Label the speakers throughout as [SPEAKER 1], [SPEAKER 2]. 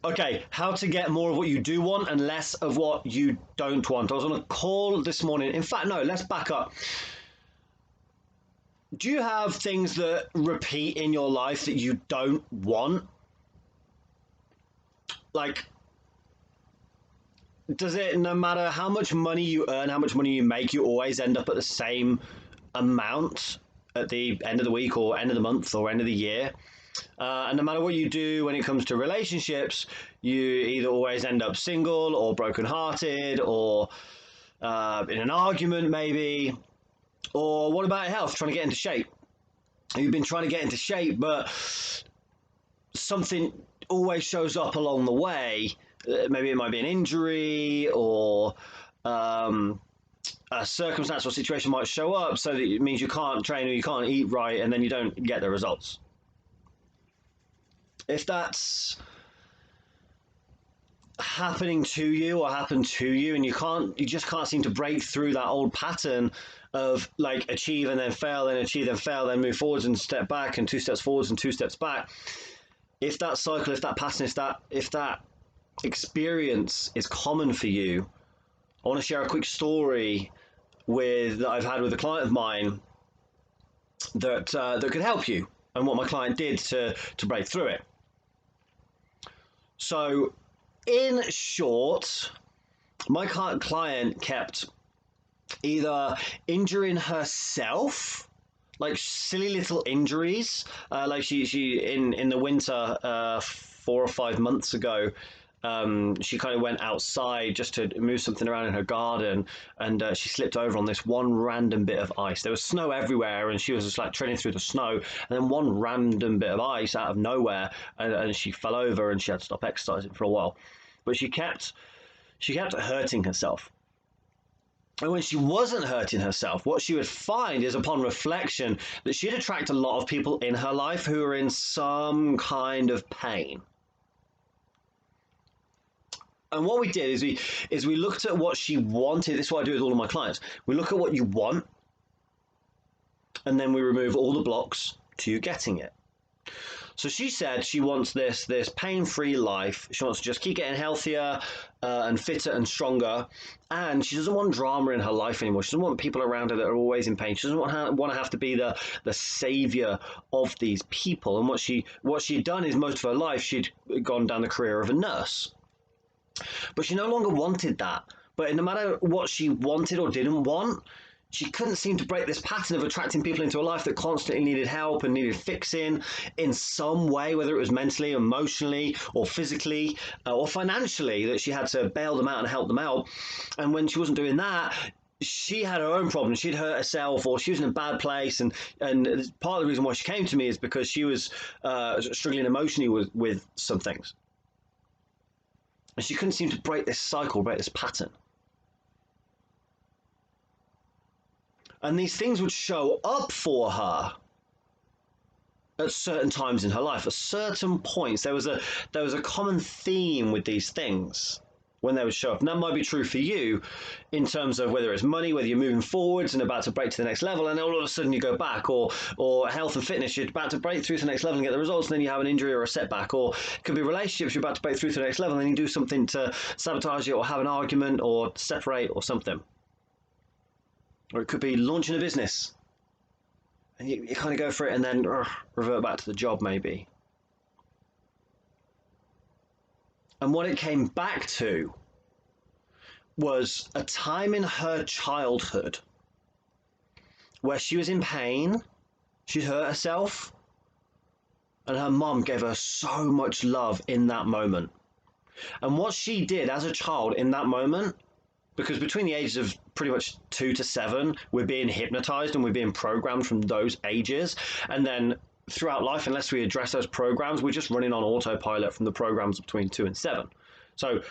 [SPEAKER 1] Okay, how to get more of what you do want and less of what you don't want. I was on a call this morning. In fact, no, let's back up. Do you have things that repeat in your life that you don't want? Like, does it, no matter how much money you earn, how much money you make, you always end up at the same amount at the end of the week or end of the month or end of the year? And no matter what you do when it comes to relationships, you either always end up single or brokenhearted or in an argument, maybe. Or what about health? Trying to get into shape. You've been trying to get into shape, but something always shows up along the way. Maybe it might be an injury or a circumstance or situation might show up, so that it means you can't train or you can't eat right, and then you don't get the results. If that's happening to you or happened to you, and you just can't seem to break through that old pattern of like achieve and then fail, then achieve then fail, then move forwards and step back, and two steps forwards and two steps back. If that cycle, if that pattern, if that experience is common for you, I want to share a quick story that I've had with a client of mine that could help you, and what my client did to break through it. So, in short, my client kept either injuring herself, like silly little injuries, like she in the winter 4 or 5 months ago. She kind of went outside just to move something around in her garden, and she slipped over on this one random bit of ice. There was snow everywhere, and she was just like treading through the snow, and then one random bit of ice out of nowhere, and she fell over, and she had to stop exercising for a while. But she kept hurting herself. And when she wasn't hurting herself, what she would find is, upon reflection, that she'd attract a lot of people in her life who are in some kind of pain. And what we did is we looked at what she wanted. This is what I do with all of my clients. We look at what you want, and then we remove all the blocks to you getting it. So she said she wants this pain-free life. She wants to just keep getting healthier and fitter and stronger. And she doesn't want drama in her life anymore. She doesn't want people around her that are always in pain. She doesn't want to have to be the savior of these people. And what she'd done is, most of her life she'd gone down the career of a nurse. But she no longer wanted that. But no matter what she wanted or didn't want, she couldn't seem to break this pattern of attracting people into a life that constantly needed help and needed fixing in some way, whether it was mentally, emotionally, or physically, or financially, that she had to bail them out and help them out. And when she wasn't doing that, she had her own problems. She'd hurt herself, or she was in a bad place. And part of the reason why she came to me is because she was struggling emotionally with some things. And she couldn't seem to break this cycle, break this pattern. And these things would show up for her at certain times in her life, at certain points. There was a common theme with these things when they would show up. And that might be true for you in terms of whether it's money, whether you're moving forwards and about to break to the next level, and all of a sudden you go back, or health and fitness, you're about to break through to the next level and get the results, and then you have an injury or a setback. Or it could be relationships, you're about to break through to the next level, and then you do something to sabotage it, or have an argument, or separate, or something. Or it could be launching a business, and you kind of go for it and then revert back to the job maybe. And what it came back to was a time in her childhood where she was in pain, she'd hurt herself, and her mom gave her so much love in that moment. And what she did as a child in that moment, because between the ages of pretty much 2 to 7, we're being hypnotized and we're being programmed from those ages. And then throughout life, unless we address those programs, we're just running on autopilot from the programs between 2 and 7. So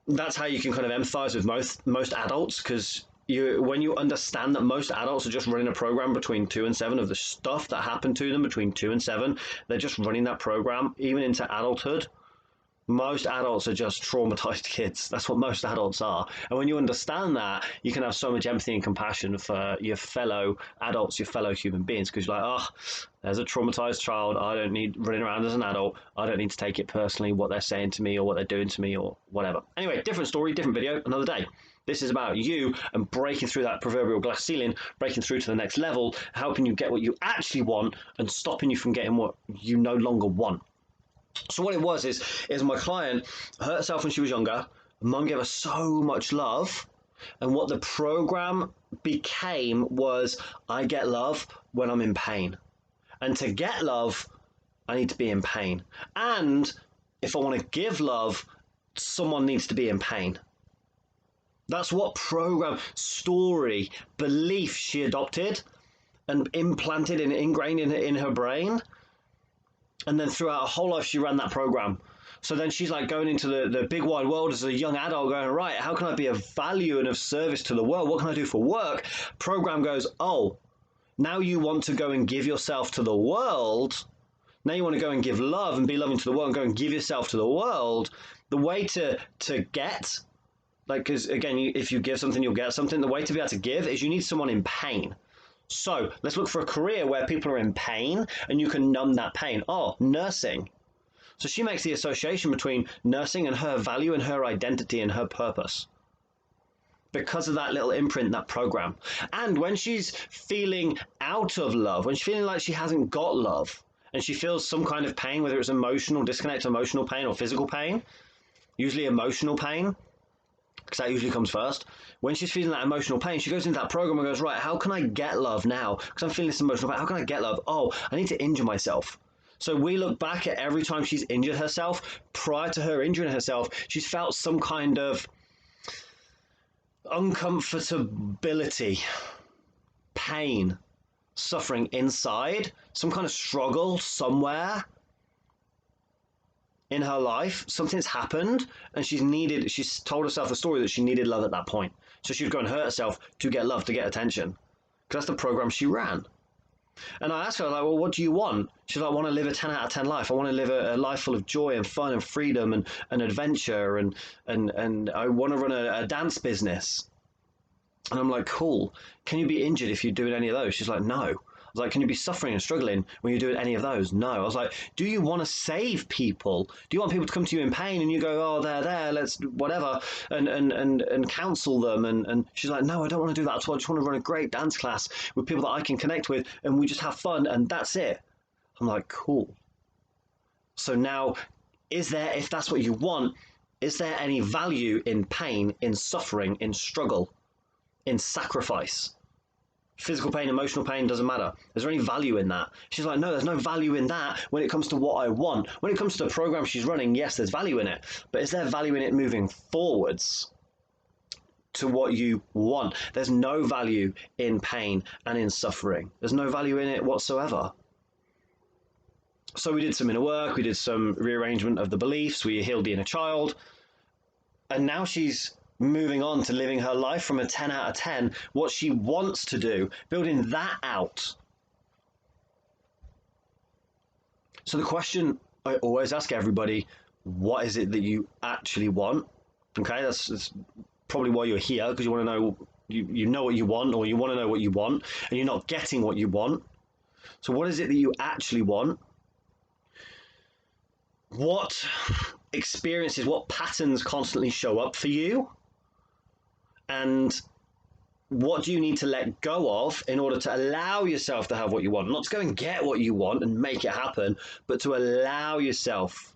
[SPEAKER 1] that's how you can kind of empathize with most adults, because when you understand that most adults are just running a program between 2 and 7 of the stuff that happened to them between 2 and 7, they're just running that program even into adulthood. Most adults are just traumatized kids. That's what most adults are. And when you understand that, you can have so much empathy and compassion for your fellow adults, your fellow human beings, because you're like, oh, there's a traumatized child. I don't need running around as an adult. I don't need to take it personally, what they're saying to me or what they're doing to me or whatever. Anyway, different story, different video, another day. This is about you and breaking through that proverbial glass ceiling, breaking through to the next level, helping you get what you actually want and stopping you from getting what you no longer want. So what it was is my client hurt herself when she was younger. Mum gave her so much love, and what the program became was, I get love when I'm in pain, and to get love, I need to be in pain, and if I want to give love, someone needs to be in pain. That's what program, story, belief she adopted and implanted and ingrained in her brain. And then throughout her whole life, she ran that program. So then she's like going into the big wide world as a young adult going, right, how can I be of value and of service to the world? What can I do for work? Program goes, oh, now you want to go and give yourself to the world. Now you want to go and give love and be loving to the world and go and give yourself to the world. The way to get, like, because again, if you give something, you'll get something. The way to be able to give is you need someone in pain. So let's look for a career where people are in pain and you can numb that pain. Oh, nursing. So she makes the association between nursing and her value and her identity and her purpose because of that little imprint, that program. And when she's feeling out of love, when she's feeling like she hasn't got love and she feels some kind of pain, whether it's emotional, disconnect, emotional pain or physical pain, usually emotional pain, because that usually comes first. When she's feeling that emotional pain, she goes into that program and goes, right, how can I get love now? Because I'm feeling this emotional pain. How can I get love? Oh, I need to injure myself. So we look back at every time she's injured herself. Prior to her injuring herself, she's felt some kind of uncomfortability, pain, suffering inside, some kind of struggle somewhere in her life. Something's happened and she's told herself the story that she needed love at that point. So she would go and hurt herself to get love, to get attention, because that's the program she ran. And I asked her, like, well, what do you want? She's like, I want to live a 10 out of 10 life. I want to live a life full of joy and fun and freedom and adventure and I want to run a dance business. And I'm like, cool. Can you be injured if you're doing any of those? She's like, no. I was like, can you be suffering and struggling when you're doing any of those? No. I was like, do you want to save people? Do you want people to come to you in pain and you go, oh, they're there, let's whatever, and counsel them? And she's like, no, I don't want to do that at all. I just want to run a great dance class with people that I can connect with and we just have fun and that's it. I'm like, cool. So now, if that's what you want, is there any value in pain, in suffering, in struggle, in sacrifice? Physical pain, emotional pain, doesn't matter. Is there any value in that? She's like, no, there's no value in that when it comes to what I want. When it comes to the program she's running, yes, there's value in it. But is there value in it moving forwards to what you want? There's no value in pain and in suffering. There's no value in it whatsoever. So we did some inner work, we did some rearrangement of the beliefs, we healed the inner child. And now she's moving on to living her life from a 10 out of 10, what she wants to do, building that out. So the question I always ask everybody, what is it that you actually want? Okay, that's probably why you're here, because you want to know, you know what you want, or you want to know what you want, and you're not getting what you want. So what is it that you actually want? What experiences, what patterns constantly show up for you? And what do you need to let go of in order to allow yourself to have what you want? Not to go and get what you want and make it happen, but to allow yourself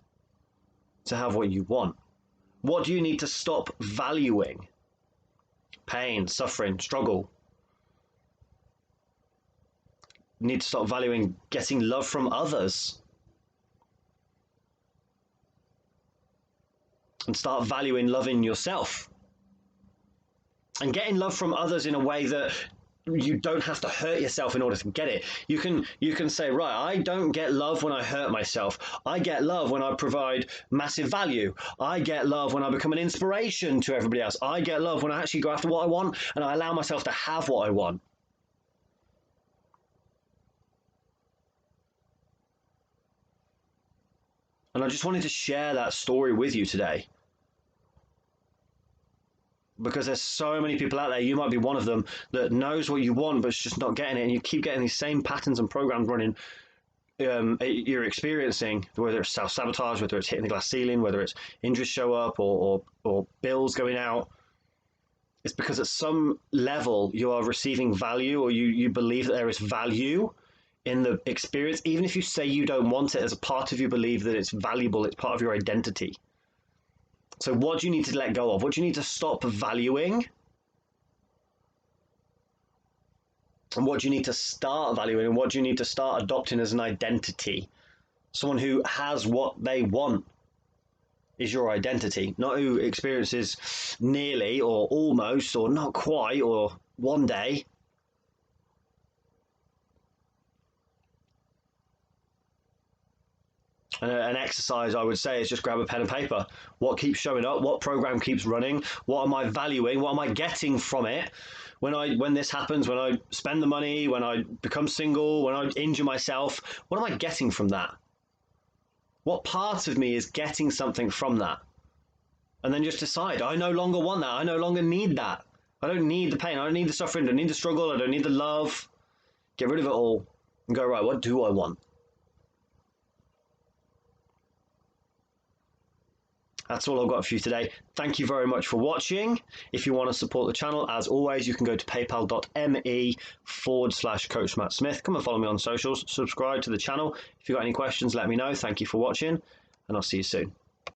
[SPEAKER 1] to have what you want. What do you need to stop valuing? Pain, suffering, struggle. You need to stop valuing getting love from others. And start valuing loving yourself. And getting love from others in a way that you don't have to hurt yourself in order to get it. You can say, right, I don't get love when I hurt myself. I get love when I provide massive value. I get love when I become an inspiration to everybody else. I get love when I actually go after what I want and I allow myself to have what I want. And I just wanted to share that story with you today. Because there's so many people out there, you might be one of them, that knows what you want, but it's just not getting it. And you keep getting these same patterns and programs running. You're experiencing, whether it's self-sabotage, whether it's hitting the glass ceiling, whether it's injuries show up or bills going out. It's because at some level you are receiving value, or you believe that there is value in the experience. Even if you say you don't want it, as a part of you believe that it's valuable, it's part of your identity. So what do you need to let go of? What do you need to stop valuing? And what do you need to start valuing? And what do you need to start adopting as an identity? Someone who has what they want is your identity, not who experiences nearly or almost or not quite or one day. An exercise I would say is just grab a pen and paper. What keeps showing up? What program keeps running? What am I valuing? What am I getting from it? When this happens, when I spend the money, when I become single, when I injure myself, what am I getting from that? What part of me is getting something from that? And then just decide, I no longer want that. I no longer need that. I don't need the pain. I don't need the suffering. I don't need the struggle. I don't need the love. Get rid of it all and go, right, what do I want? That's all I've got for you today. Thank you very much for watching. If you want to support the channel, as always, you can go to paypal.me/Coach Matt Smith. Come and follow me on socials. Subscribe to the channel. If you've got any questions, let me know. Thank you for watching, and I'll see you soon.